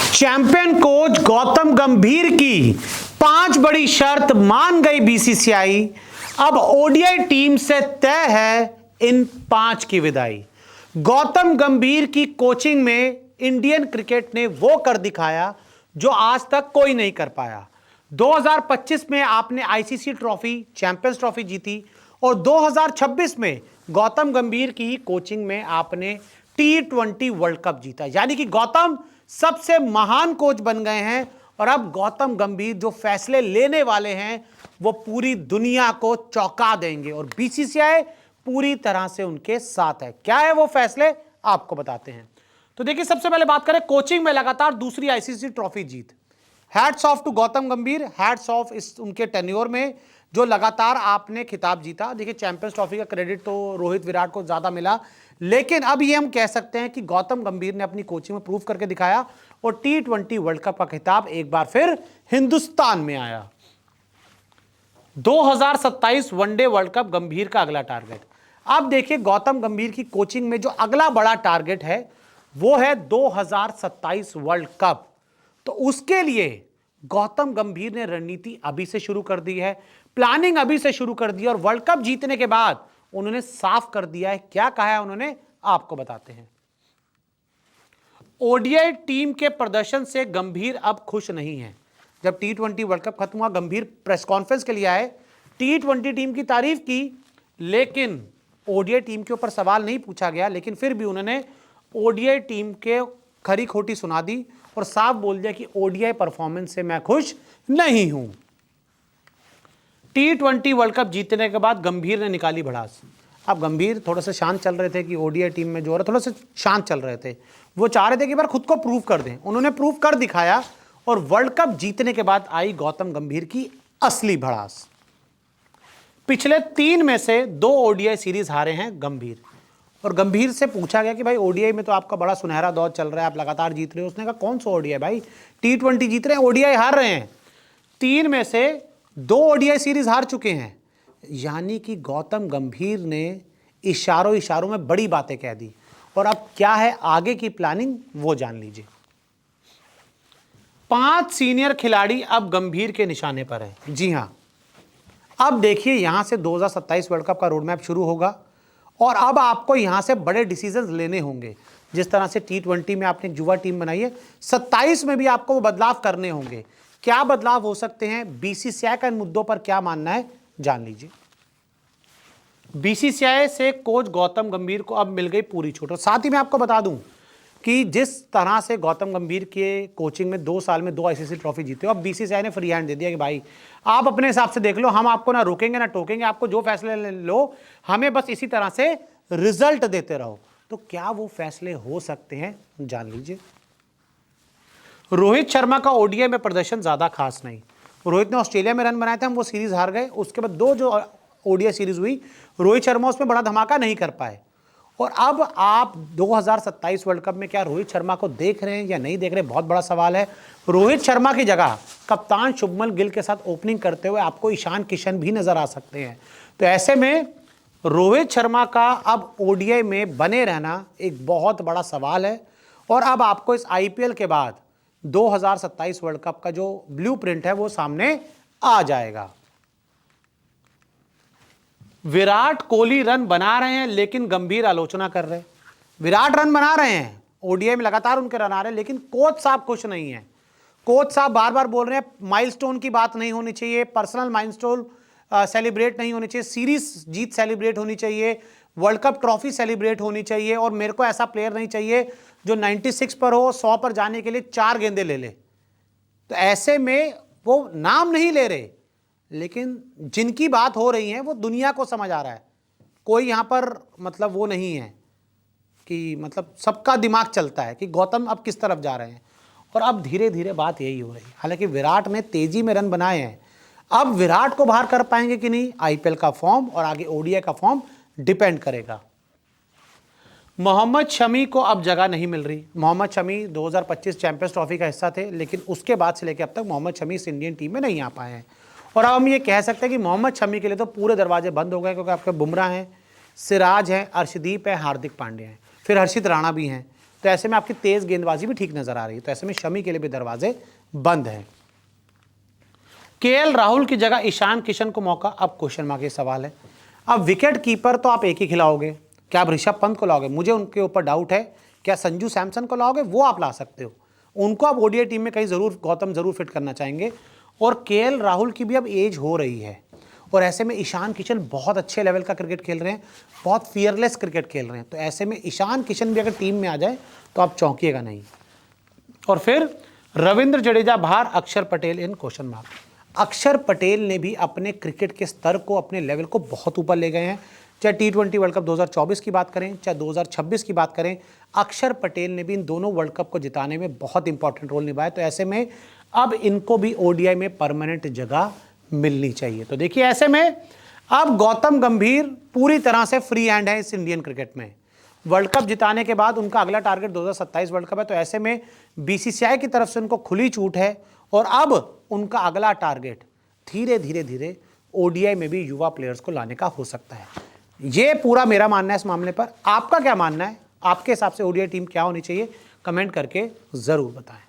Champion coach Gautam गंभीर की 5 बड़ी शर्त मान गई बीसीसीआई। अब ओडीआई टीम से तय है इन 5 की विदाई। गौतम गंभीर की कोचिंग में इंडियन क्रिकेट ने वो कर दिखाया जो आज तक कोई नहीं कर पाया। 2025 में आपने आईसीसी ट्रॉफी, चैंपियंस ट्रॉफी जीती और 2026 में गौतम गंभीर की ही कोचिंग में आपने T20 वर्ल्ड कप जीता। यानी कि गौतम सबसे महान कोच बन गए हैं और अब गौतम गंभीर जो फैसले लेने वाले हैं वो पूरी दुनिया को चौंका देंगे और बीसीसीआई पूरी तरह से उनके साथ है। क्या है वो फैसले, आपको बताते हैं। तो देखिए, सबसे पहले बात करें कोचिंग में लगातार दूसरी आईसीसी ट्रॉफी जीत। Hats off to Gautam Gambhir, hats of इस उनके टेन्योर में जो लगातार आपने खिताब जीता। देखिए, चैंपियंस ट्रॉफी का क्रेडिट तो रोहित विराट को ज्यादा मिला, लेकिन अब ये हम कह सकते हैं कि गौतम गंभीर ने अपनी कोचिंग में प्रूव करके दिखाया और T20 वर्ल्ड कप का खिताब एक बार फिर हिंदुस्तान में आया। 2027 वनडे वर्ल्ड कप गंभीर का अगला टारगेट। अब देखिए, गौतम गंभीर की कोचिंग में जो अगला बड़ा टारगेट है वो है 2027 वर्ल्ड कप। तो उसके लिए गौतम गंभीर ने रणनीति अभी से शुरू कर दी है, प्लानिंग अभी से शुरू कर दी है और वर्ल्ड कप जीतने के बाद उन्होंने साफ कर दिया है। क्या कहा है उन्होंने, आपको बताते हैं। ओडीआई टीम के प्रदर्शन से गंभीर अब खुश नहीं है। जब T20 वर्ल्ड कप खत्म हुआ, गंभीर प्रेस कॉन्फ्रेंस के लिए आए, T20 टीम की तारीफ की, लेकिन ओडीआई टीम के ऊपर सवाल नहीं पूछा गया। लेकिन फिर भी उन्होंने ओडीआई टीम के खरी खोटी सुना दी और साफ बोल दिया कि ओडीआई परफॉर्मेंस से मैं खुश नहीं हूं। T20 वर्ल्ड कप जीतने के बाद गंभीर ने निकाली भड़ास। अब गंभीर थोड़ा सा शांत चल रहे थे कि ओडीआई टीम में जो है थोड़ा सा शांत चल रहे थे। वो चाह रहे थे कि बार खुद को प्रूव कर दें। उन्होंने प्रूव कर दिखाया और वर्ल्ड कप जीतने के बाद आई गौतम गंभीर की असली भड़ास। पिछले 3 में से 2 ओडीआई सीरीज हारे हैं गंभीर और गंभीर से पूछा गया कि भाई ओडीआई में तो आपका बड़ा सुनहरा दौर चल रहा है, आप लगातार जीत रहे हो। उसने कहा कौन सा ओडीआई भाई, T20 जीत रहे हैं, ओडीआई हार रहे हैं। 3 में से 2 ओडीआई सीरीज हार चुके हैं। यानी कि गौतम गंभीर ने इशारों में बड़ी बातें कह दी और अब क्या है आगे की प्लानिंग वो जान लीजिए। 5 सीनियर खिलाड़ी अब गंभीर के निशाने पर हैं। जी हां, अब देखिए, यहां से 2027 वर्ल्ड कप का रोड मैप शुरू होगा और अब आपको यहां से बड़े डिसीजंस लेने होंगे। जिस तरह से T20 में आपने युवा टीम बनाई है, 27 में भी आपको वो बदलाव करने होंगे। क्या बदलाव हो सकते हैं, बीसीसीआई का इन मुद्दों पर क्या मानना है, जान लीजिए। बीसीसीआई से कोच गौतम गंभीर को अब मिल गई पूरी छूट। और साथ ही मैं आपको बता दूं कि जिस तरह से गौतम गंभीर के कोचिंग में 2 साल में 2 आईसीसी ट्रॉफी जीते हो, अब बीसीसीआई ने फ्री हैंड दे दिया कि भाई आप अपने हिसाब से देख लो, हम आपको ना रोकेंगे ना टोकेंगे, आपको जो फैसले लो, हमें बस इसी तरह से रिजल्ट देते रहो। तो क्या वो फैसले हो सकते हैं, जान लीजिए। रोहित शर्मा का ओडीआई में प्रदर्शन ज्यादा खास नहीं। रोहित ने ऑस्ट्रेलिया में रन बनाए थे, हम वो सीरीज हार गए। उसके बाद 2 जो ओडीआई सीरीज हुई, रोहित शर्मा उसमें बड़ा धमाका नहीं कर पाए। और अब आप 2027 वर्ल्ड कप में क्या रोहित शर्मा को देख रहे हैं या नहीं देख रहे, बहुत बड़ा सवाल है। रोहित शर्मा की जगह कप्तान शुभमन गिल के साथ ओपनिंग करते हुए आपको ईशान किशन भी नजर आ सकते हैं। तो ऐसे में रोहित शर्मा का अब ओडीआई में बने रहना एक बहुत बड़ा सवाल है। और अब आपको इस आईपीएल के बाद 2027 वर्ल्ड कप का जो ब्लूप्रिंट है वो सामने आ जाएगा। विराट कोहली रन बना रहे हैं लेकिन गंभीर आलोचना कर रहे हैं। विराट रन बना रहे हैं, ओडीआई में लगातार उनके रन आ रहे हैं, लेकिन कोच साहब खुश नहीं है। कोच साहब बार बार बोल रहे हैं माइलस्टोन की बात नहीं होनी चाहिए, पर्सनल माइलस्टोन सेलिब्रेट नहीं होनी चाहिए, सीरीज जीत सेलिब्रेट होनी चाहिए, वर्ल्ड कप ट्रॉफी सेलिब्रेट होनी चाहिए और मेरे को ऐसा प्लेयर नहीं चाहिए जो 96 पर हो, 100 पर जाने के लिए 4 गेंदे ले ले। तो ऐसे में वो नाम नहीं ले रहे, लेकिन जिनकी बात हो रही है वो दुनिया को समझ आ रहा है। कोई यहां पर मतलब वो नहीं है कि मतलब सबका दिमाग चलता है कि गौतम अब किस तरफ जा रहे हैं। और अब धीरे धीरे बात यही हो रही है। हालांकि विराट ने तेजी में रन बनाए हैं, अब विराट को बाहर कर पाएंगे कि नहीं, आईपीएल का फॉर्म और आगे ओडीआई का फॉर्म डिपेंड करेगा। मोहम्मद शमी को अब जगह नहीं मिल रही। मोहम्मद शमी 2025 चैंपियंस ट्रॉफी का हिस्सा थे, लेकिन उसके बाद से लेकर अब तक मोहम्मद शमी इस इंडियन टीम में नहीं आ पाए हैं। और अब हम ये कह सकते हैं कि मोहम्मद शमी के लिए तो पूरे दरवाजे बंद हो गए, क्योंकि आपके बुमराह हैं, सिराज हैं, अर्शदीप है, हार्दिक पांड्या हैं, फिर हर्षित राणा भी हैं। तो ऐसे में आपकी तेज गेंदबाजी भी ठीक नजर आ रही है। तो ऐसे में शमी के लिए भी दरवाजे बंद हैं। केएल राहुल की जगह ईशान किशन को मौका, अब क्वेश्चन मार्क ये सवाल है। अब विकेट कीपर तो आप एक ही खिलाओगे, क्या आप ऋषभ पंत को लाओगे? मुझे उनके ऊपर डाउट है। क्या संजू सैमसन को लाओगे? वो आप ला सकते हो, उनको आप ओडीआई टीम में कहीं जरूर गौतम जरूर फिट करना चाहेंगे। और केएल राहुल की भी अब एज हो रही है, और ऐसे में ईशान किशन बहुत अच्छे लेवल का क्रिकेट खेल रहे हैं, बहुत फियरलेस क्रिकेट खेल रहे हैं। तो ऐसे में ईशान किशन भी अगर टीम में आ जाए तो आप चौंकिएगा नहीं। और फिर रविंद्र जडेजा बाहर, अक्षर पटेल इन क्वेश्चन मार्क। अक्षर पटेल ने भी अपने क्रिकेट के स्तर को, अपने लेवल को बहुत ऊपर ले गए हैं। चाहे T20 वर्ल्ड कप 2024 की बात करें, चाहे 2026 की बात करें, अक्षर पटेल ने भी इन दोनों वर्ल्ड कप को जिताने में बहुत इंपॉर्टेंट रोल निभाया। तो ऐसे में अब इनको भी ओडीआई में परमानेंट जगह मिलनी चाहिए। तो देखिए ऐसे में अब गौतम गंभीर पूरी तरह से फ्री हैंड है इस इंडियन क्रिकेट में। वर्ल्ड कप जिताने के बाद उनका अगला टारगेट 2027 वर्ल्ड कप है। तो ऐसे में बीसीसीआई की तरफ से उनको खुली छूट है, और अब उनका अगला टारगेट धीरे धीरे धीरे ओडीआई में भी युवा प्लेयर्स को लाने का हो सकता है। ये पूरा मेरा मानना है इस मामले पर। आपका क्या मानना है? आपके हिसाब से ओडीआई टीम क्या होनी चाहिए? कमेंट करके जरूर बताएं।